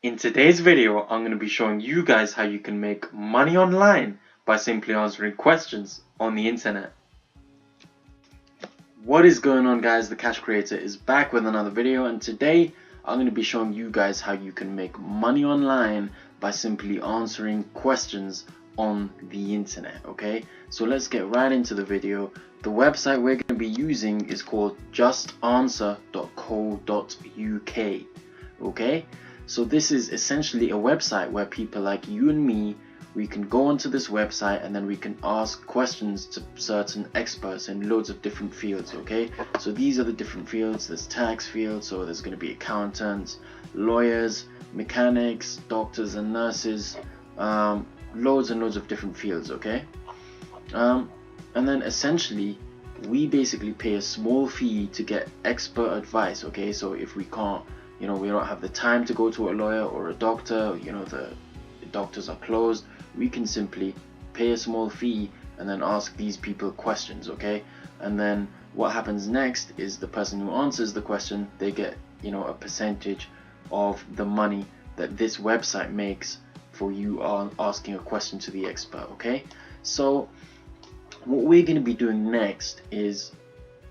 In today's video, I'm going to be showing you guys how you can make money online by simply answering questions on the internet. What is going on, guys? The Cash Creator is back with another video, and today I'm going to be showing you guys how you can make money online by simply answering questions on the internet. Okay, so let's get right into the video. The website we're going to be using is called justanswer.co.uk. okay, so this is essentially a website where people like you and me, we can go onto this website and then we can ask questions to certain experts in loads of different fields. Okay, so these are the different fields. There's tax fields, so there's going to be accountants, lawyers, mechanics, doctors and nurses, loads and loads of different fields. Okay, and then essentially we basically pay a small fee to get expert advice. Okay, so if we can't, we don't have the time to go to a lawyer or a doctor, the doctors are closed, we can simply pay a small fee and then ask these people questions. Okay, and then what happens next is the person who answers the question, they get a percentage of the money that this website makes for you asking a question to the expert. Okay, so what we're going to be doing next is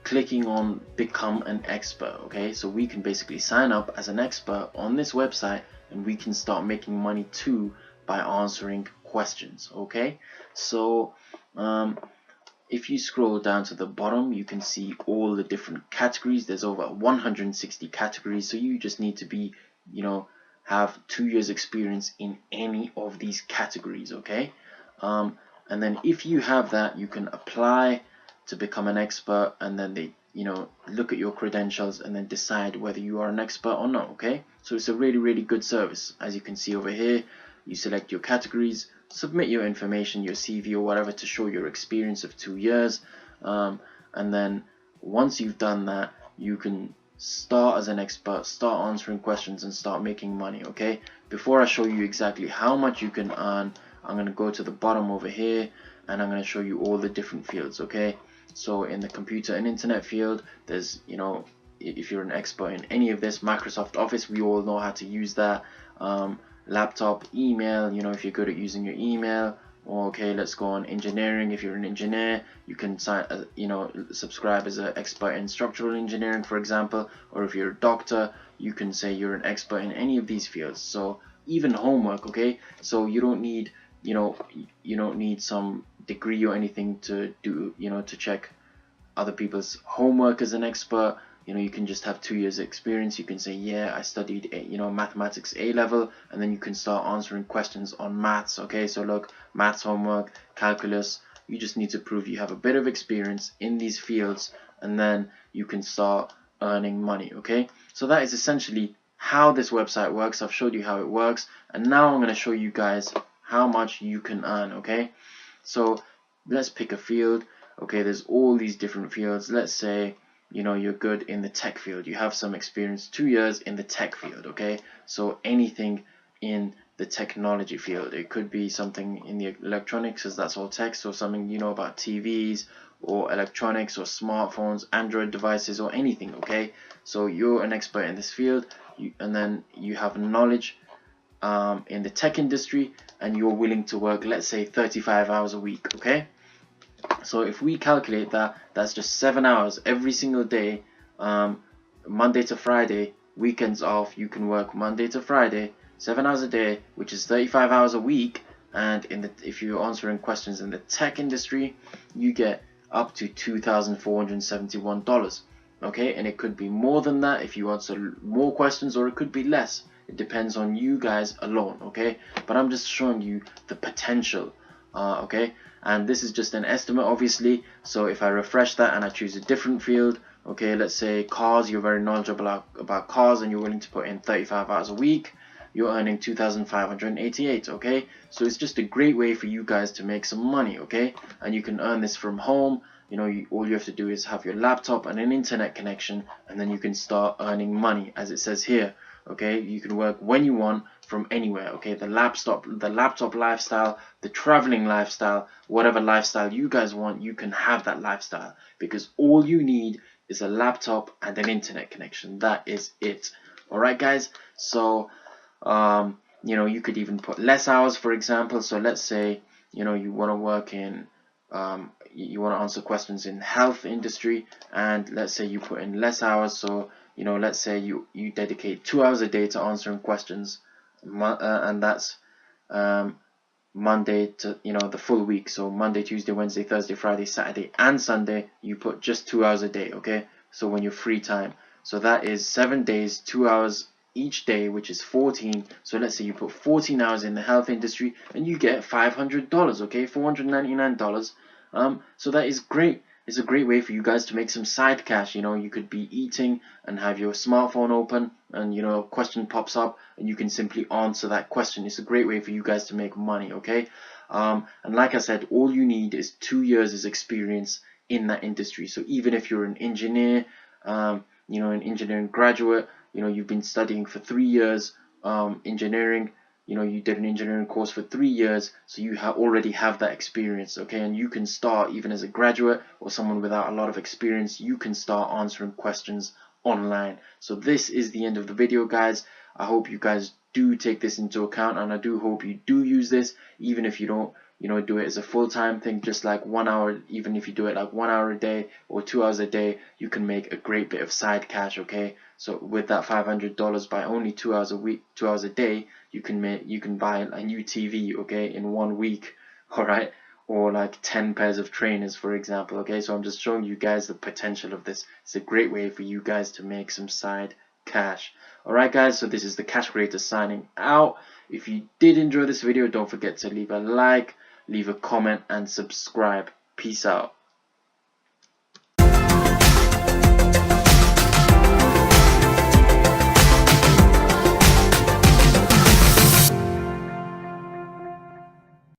clicking on become an expert. Okay, so we can basically sign up as an expert on this website and we can start making money too by answering questions. Okay, so if you scroll down to the bottom, you can see all the different categories. There's over 160 categories, so you just need to be have 2 years experience in any of these categories. Okay, and then if you have that, you can apply to become an expert, and then they look at your credentials and then decide whether you are an expert or not. Okay, so it's a really good service. As you can see over here, you select your categories, submit your information, your CV or whatever, to show your experience of 2 years, and then once you've done that, you can start as an expert, start answering questions and start making money. Okay, before I show you exactly how much you can earn, I'm going to go to the bottom over here and I'm going to show you all the different fields. Okay, so in the computer and internet field, there's if you're an expert in any of this, Microsoft Office, we all know how to use that. Laptop, email, if you're good at using your email. Okay, let's go on engineering. If you're an engineer, you can sign subscribe as an expert in structural engineering, for example. Or if you're a doctor, you can say you're an expert in any of these fields. So even homework. Okay, so you don't need you don't need some degree or anything to do to check other people's homework as an expert. You can just have 2 years experience. You can say, yeah, I studied mathematics A level, and then you can start answering questions on maths. Okay, so look, maths homework, calculus, you just need to prove you have a bit of experience in these fields, and then you can start earning money. Okay, so that is essentially how this website works. I've showed you how it works, and now I'm going to show you guys how much you can earn. Okay, so let's pick a field. Okay, there's all these different fields. Let's say you're good in the tech field, you have some experience, 2 years in the tech field. Okay, so anything in the technology field, it could be something in the electronics, as that's all tech, so something about TVs or electronics or smartphones, Android devices, or anything. Okay, so you're an expert in this field, and then you have knowledge in the tech industry, and you're willing to work, let's say, 35 hours a week. Okay, so if we calculate that, that's just 7 hours every single day, Monday to Friday, weekends off. You can work Monday to Friday, 7 hours a day, which is 35 hours a week. And if you're answering questions in the tech industry, you get up to $2,471. Okay, and it could be more than that if you answer more questions, or it could be less. It depends on you guys alone. Okay, but I'm just showing you the potential. Okay, and this is just an estimate, obviously. So if I refresh that and I choose a different field, okay, let's say cars, you're very knowledgeable about cars and you're willing to put in 35 hours a week, you're earning 2,588. Okay, so it's just a great way for you guys to make some money. Okay, and you can earn this from home. All you have to do is have your laptop and an internet connection, and then you can start earning money, as it says here. Okay, you can work when you want, from anywhere. Okay, the laptop lifestyle, the traveling lifestyle, whatever lifestyle you guys want, you can have that lifestyle, because all you need is a laptop and an internet connection. That is it. Alright guys, so You know, you could even put less hours, for example. So let's say, you know, you want to work in you want to answer questions in health industry, and let's say you put in less hours. So, you know, let's say you dedicate 2 hours a day to answering questions, and that's Monday to, you know, the full week. So Monday, Tuesday, Wednesday, Thursday, Friday, Saturday, and Sunday, you put just 2 hours a day, okay? So when you're free time. So that is 7 days, 2 hours each day, which is 14. So let's say you put 14 hours in the health industry and you get $500, okay? $499. So that is great. It's a great way for you guys to make some side cash. You know, you could be eating and have your smartphone open, and, you know, a question pops up and you can simply answer that question. It's a great way for you guys to make money, okay? And like I said, all you need is 2 years' experience in that industry. So even if you're an engineer, you know, an engineering graduate, you know, you've been studying for 3 years engineering, you know, you did an engineering course for 3 years, so you already have that experience, okay? And you can start, even as a graduate or someone without a lot of experience, you can start answering questions online. So this is the end of the video, guys. I hope you guys do take this into account, and I do hope you do use this, even if you don't, you know, do it as a full-time thing. Just like 1 hour, even if you do it like 1 hour a day or 2 hours a day, you can make a great bit of side cash, okay? So with that $500, by only 2 hours a week, 2 hours a day, you can buy a new TV, okay, in 1 week, all right? Or like 10 pairs of trainers, for example, okay? So I'm just showing you guys the potential of this. It's a great way for you guys to make some side cash. All right, guys, so this is the Cash Kreator signing out. If you did enjoy this video, don't forget to leave a like, leave a comment, and subscribe. Peace out.